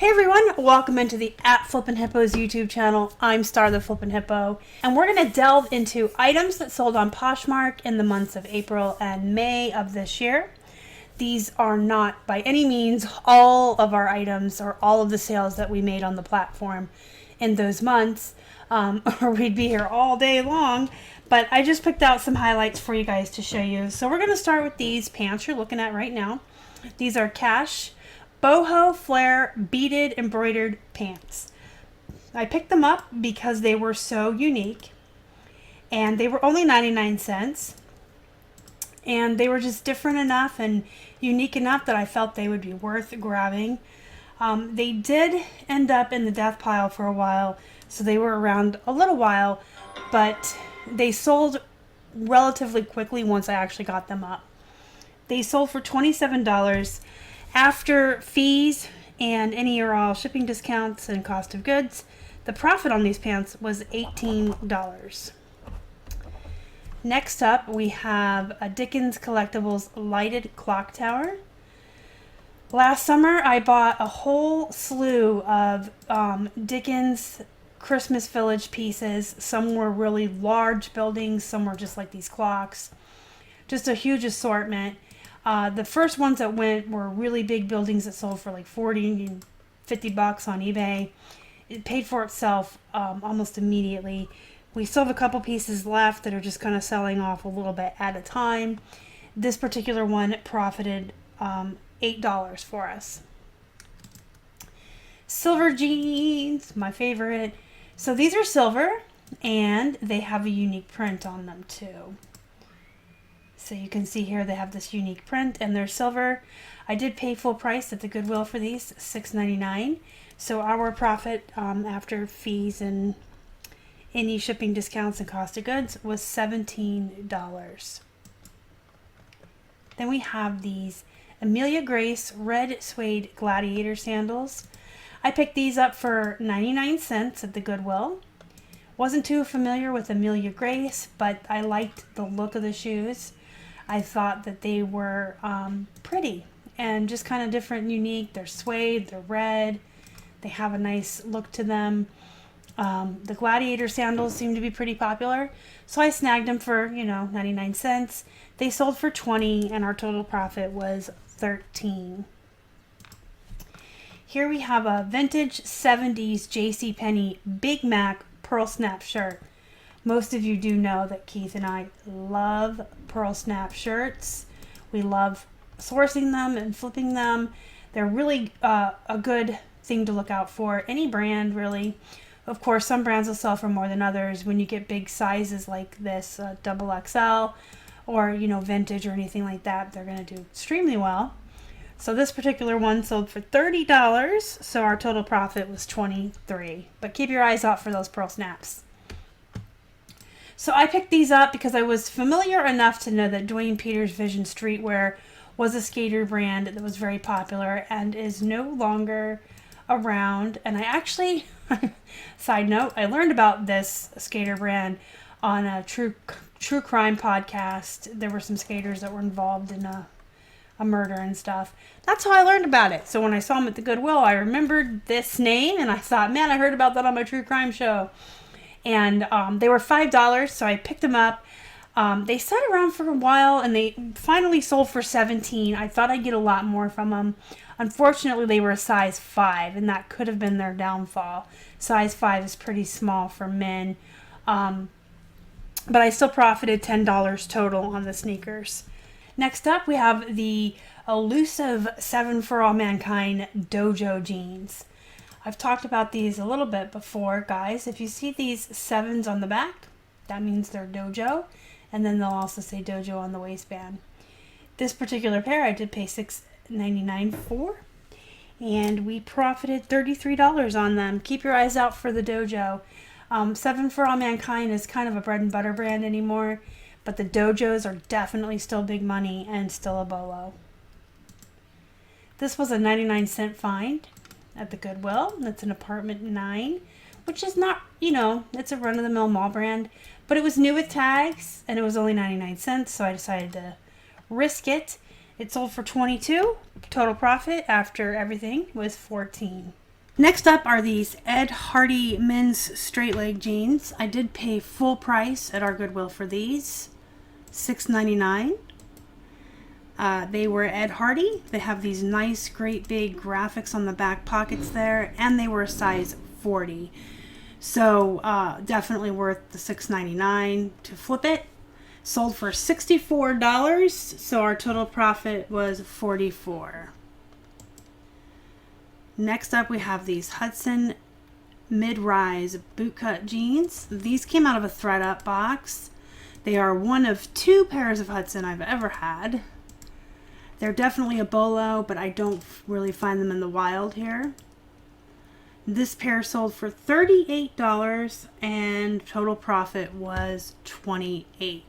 Hey everyone, welcome into the Flippin' Hippos YouTube channel. I'm Star the Flippin' Hippo, and we're going to delve into items that sold on Poshmark in the months of April and May of this year. These are not by any means all of our items or all of the sales that we made on the platform in those months, or we'd be here all day long, but I just picked out some highlights for you guys to show you. So we're going to start with these pants you're looking at right now. These are Cash boho flare beaded embroidered pants. I picked them up because they were so unique, and they were only 99 cents, and they were just different enough and unique enough that I felt they would be worth grabbing. They did end up in the death pile for a while, so they were around a little while, but they sold relatively quickly once I actually got them up. They sold for $27. After fees and any or all shipping discounts and cost of goods, the profit on these pants was $18. Next up, we have a Dickens Collectibles lighted clock tower. Last summer, I bought a whole slew of Dickens Christmas Village pieces. Some were really large buildings, some were just like these clocks. Just a huge assortment. The first ones that went were really big buildings that sold for like $40 and $50 on eBay. It paid for itself almost immediately. We still have a couple pieces left that are just kind of selling off a little bit at a time. This particular one profited $8 for us. Silver jeans, my favorite. So these are silver, and they have a unique print on them too. So you can see here they have this unique print, and they're silver. I did pay full price at the Goodwill for these, $6.99. So our profit after fees and any shipping discounts and cost of goods was $17. Then we have these Emelia Grace red suede Gladiator sandals. I picked these up for 99 cents at the Goodwill. Wasn't too familiar with Emelia Grace, but I liked the look of the shoes. I thought that they were pretty and just kind of different and unique. They're suede, they're red, they have a nice look to them. The Gladiator sandals seem to be pretty popular, so I snagged them for, 99 cents. They sold for 20, and our total profit was 13. Here we have a vintage 70s JCPenney Big Mac pearl snap shirt. Most of you do know that Keith and I love pearl snap shirts. We love sourcing them and flipping them. They're really a good thing to look out for. Any brand, really. Of course, some brands will sell for more than others. When you get big sizes like this, double XL, or, vintage or anything like that, they're going to do extremely well. So this particular one sold for $30, so our total profit was $23. But keep your eyes out for those pearl snaps. So I picked these up because I was familiar enough to know that Dwayne Peters Vision Streetwear was a skater brand that was very popular and is no longer around. And I actually, side note, I learned about this skater brand on a true crime podcast. There were some skaters that were involved in a murder and stuff. That's how I learned about it. So when I saw them at the Goodwill, I remembered this name, and I thought, man, I heard about that on my true crime show. And they were $5, so I picked them up. They sat around for a while, and they finally sold for $17. I thought I'd get a lot more from them. Unfortunately, they were a size 5, and that could have been their downfall. Size 5 is pretty small for men. But I still profited $10 total on the sneakers. Next up, we have the elusive 7 for All Mankind Dojo jeans. I've talked about these a little bit before, guys. If you see these 7s on the back, that means they're Dojo, and then they'll also say Dojo on the waistband. This particular pair I did pay $6.99 for, and we profited $33 on them. Keep your eyes out for the Dojo. 7 for All Mankind is kind of a bread and butter brand anymore, but the Dojos are definitely still big money and still a bolo. This was a 99-cent find at the Goodwill. That's an apartment 9, which is not, it's a run-of-the-mill mall brand, but it was new with tags, and it was only 99 cents, so I decided to risk it. It sold for $22. Total profit after everything was $14. Next up are these Ed Hardy men's straight leg jeans. I did pay full price at our Goodwill for these, $6.99. They were Ed Hardy. They have these nice, great big graphics on the back pockets there, and they were a size 40. So definitely worth the $6.99 to flip it. Sold for $64, so our total profit was $44. Next up, we have these Hudson mid-rise bootcut jeans. These came out of a thread-up box. They are one of 2 pairs of Hudson I've ever had. They're definitely a bolo, but I don't really find them in the wild here. This pair sold for $38 and total profit was $28.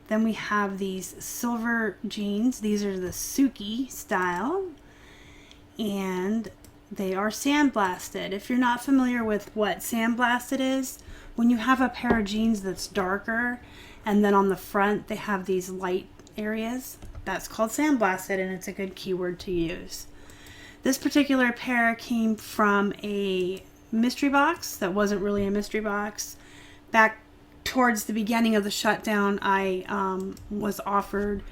Then we have these silver jeans. These are the Suki style, and they are sandblasted. If you're not familiar with what sandblasted is, when you have a pair of jeans that's darker and then on the front they have these light areas, that's called sandblasted, and it's a good keyword to use. This particular pair came from a mystery box that wasn't really a mystery box. Back towards the beginning of the shutdown, I was offered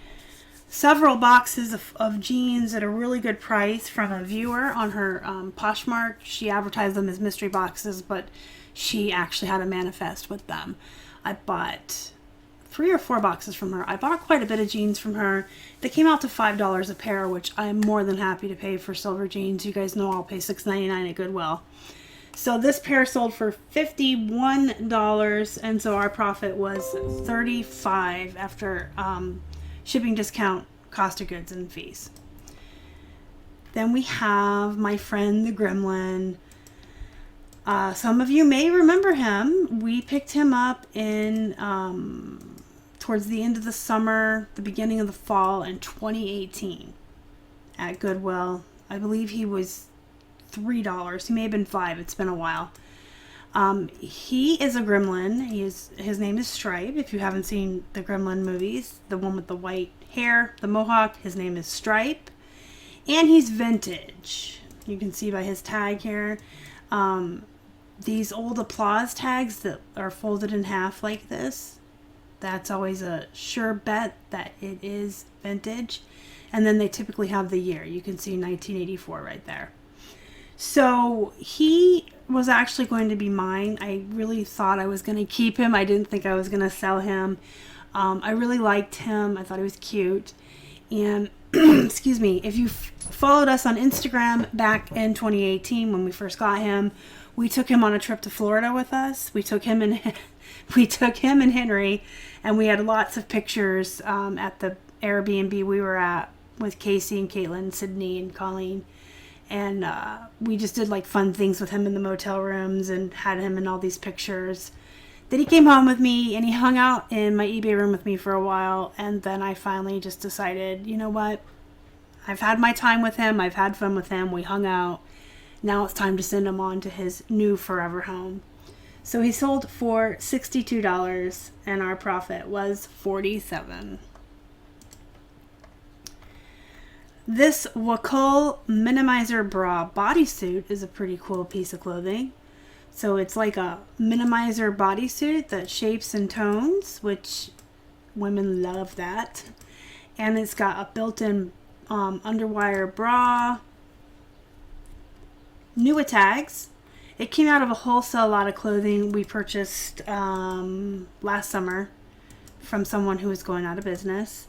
several boxes of jeans at a really good price from a viewer on her Poshmark. She advertised them as mystery boxes, but she actually had a manifest with them. I bought 3 or 4 boxes from her. I bought quite a bit of jeans from her. They came out to $5 a pair, which I'm more than happy to pay for silver jeans. You guys know I'll pay $6.99 at Goodwill. So this pair sold for $51, and so our profit was $35 after shipping discount, cost of goods, and fees. Then we have my friend the Gremlin. Some of you may remember him. We picked him up in towards the end of the summer, the beginning of the fall in 2018 at Goodwill. I believe he was $3. He may have been $5. It's been a while. He is a gremlin. His name is Stripe. If you haven't seen the Gremlin movies, the one with the white hair, the mohawk, his name is Stripe. And he's vintage. You can see by his tag here. These old applause tags that are folded in half like this, that's always a sure bet that it is vintage. And then they typically have the year. You can see 1984 right there. So he was actually going to be mine. I really thought I was going to keep him. I didn't think I was going to sell him. I really liked him. I thought he was cute. And excuse me, if you followed us on Instagram back in 2018 when we first got him, we took him on a trip to Florida with us. We took him and Henry, and we had lots of pictures at the Airbnb we were at with Casey and Caitlin, Sydney and Colleen. And we just did like fun things with him in the motel rooms and had him in all these pictures. Then he came home with me and he hung out in my eBay room with me for a while. And then I finally just decided, you know what? I've had my time with him. I've had fun with him. We hung out. Now it's time to send him on to his new forever home. So he sold for $62 and our profit was $47. This Wakol Minimizer Bra bodysuit is a pretty cool piece of clothing. So it's like a minimizer bodysuit that shapes and tones, which women love that. And it's got a built-in underwire bra. New tags. It came out of a wholesale lot of clothing we purchased last summer from someone who was going out of business.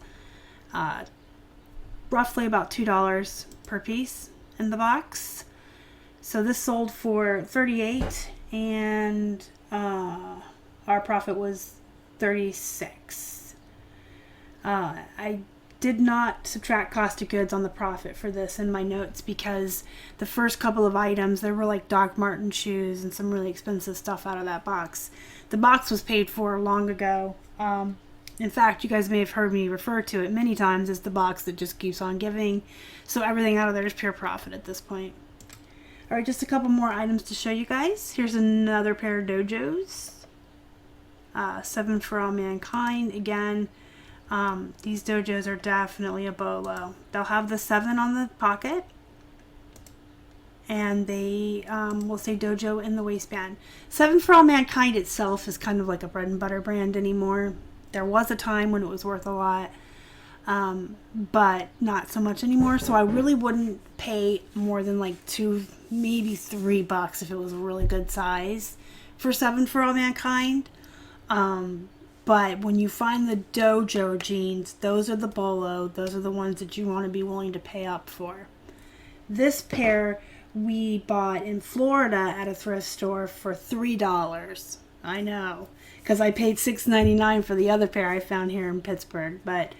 Roughly about $2 per piece in the box. So this sold for $38 and our profit was $36. I did not subtract cost of goods on the profit for this in my notes because the first couple of items, there were like Doc Marten shoes and some really expensive stuff out of that box. The box was paid for long ago. In fact, you guys may have heard me refer to it many times as the box that just keeps on giving. So everything out of there is pure profit at this point. All right, just a couple more items to show you guys. Here's another pair of Dojos. 7 for All Mankind. Again, these Dojos are definitely a bolo. They'll have the 7 on the pocket, and they will say Dojo in the waistband. 7 for All Mankind itself is kind of like a bread and butter brand anymore. There was a time when it was worth a lot, but not so much anymore. So I really wouldn't pay more than like $2, maybe $3 if it was a really good size for 7 for All Mankind. But when you find the Dojo jeans, those are the bolo. Those are the ones that you want to be willing to pay up for. This pair we bought in Florida at a thrift store for $3. I know, because I paid $6.99 for the other pair I found here in Pittsburgh. But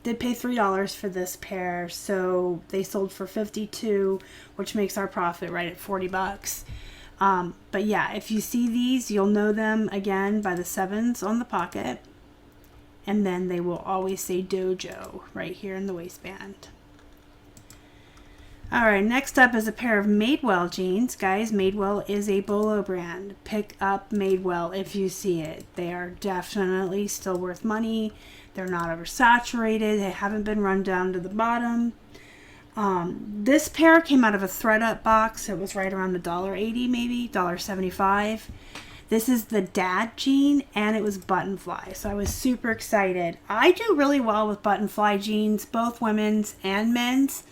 did pay $3 for this pair, so they sold for $52, which makes our profit right at $40. But yeah, if you see these, you'll know them again by the 7s on the pocket. And then they will always say Dojo right here in the waistband. Alright, next up is a pair of Madewell jeans. Guys, Madewell is a bolo brand. Pick up Madewell if you see it. They are definitely still worth money. They're not oversaturated. They haven't been run down to the bottom. This pair came out of a thread-up box. It was right around $1.80 maybe, $1.75. This is the dad jean, and it was button fly, so I was super excited. I do really well with button fly jeans, both women's and men's.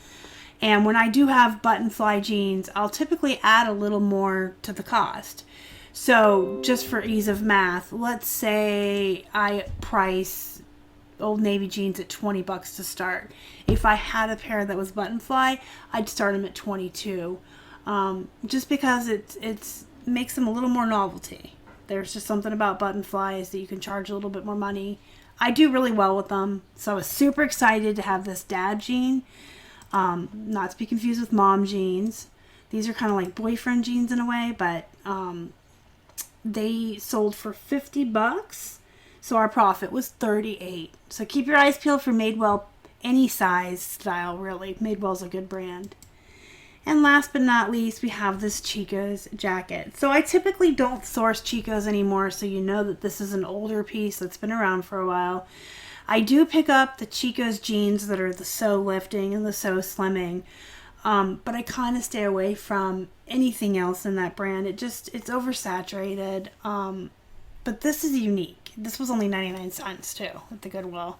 And when I do have button fly jeans, I'll typically add a little more to the cost. So just for ease of math, let's say I price Old Navy jeans at $20 to start. If I had a pair that was button fly, I'd start them at $22. Just because it makes them a little more novelty. There's just something about button flies that you can charge a little bit more money. I do really well with them, so I was super excited to have this dad jean. Not to be confused with mom jeans. These are kind of like boyfriend jeans in a way, but they sold for $50, so our profit was $38. So keep your eyes peeled for Madewell, any size, style, really. Madewell's a good brand. And last but not least, we have this Chico's jacket. So I typically don't source Chico's anymore, so you know that this is an older piece that's been around for a while. I do pick up the Chico's jeans that are the so lifting and the so slimming, but I kind of stay away from anything else in that brand. It's oversaturated, but this is unique. This was only 99 cents too at the Goodwill.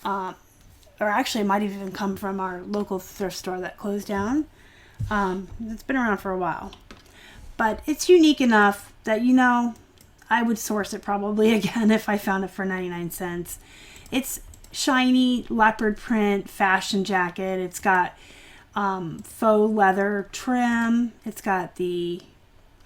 Or actually it might have even come from our local thrift store that closed down. It's been around for a while, but it's unique enough that, you know, I would source it probably again if I found it for 99 cents. It's shiny leopard print fashion jacket. It's got faux leather trim. It's got the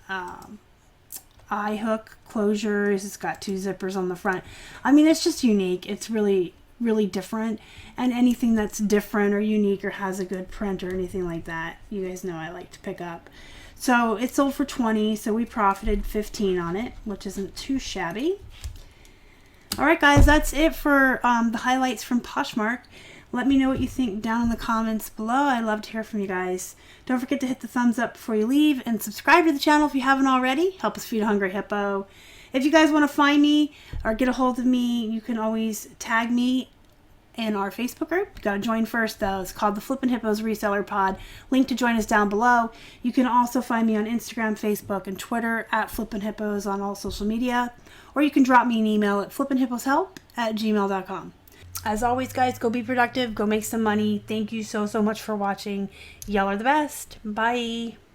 eye hook closures. It's got 2 zippers on the front. I mean, it's just unique. It's really, really different. And anything that's different or unique or has a good print or anything like that, you guys know I like to pick up. So it sold for $20, so we profited $15 on it, which isn't too shabby. Alright guys, that's it for the highlights from Poshmark. Let me know what you think down in the comments below. I'd love to hear from you guys. Don't forget to hit the thumbs up before you leave, and subscribe to the channel if you haven't already. Help us feed a hungry hippo. If you guys want to find me or get a hold of me, you can always tag me in our Facebook group. You gotta join first though. It's called the Flippin' Hippos Reseller Pod. Link to join us down below. You can also find me on Instagram, Facebook, and Twitter at Flippin' Hippos on all social media. Or you can drop me an email at flippinhipposhelp@gmail.com. As always, guys, go be productive. Go make some money. Thank you so much for watching. Y'all are the best. Bye.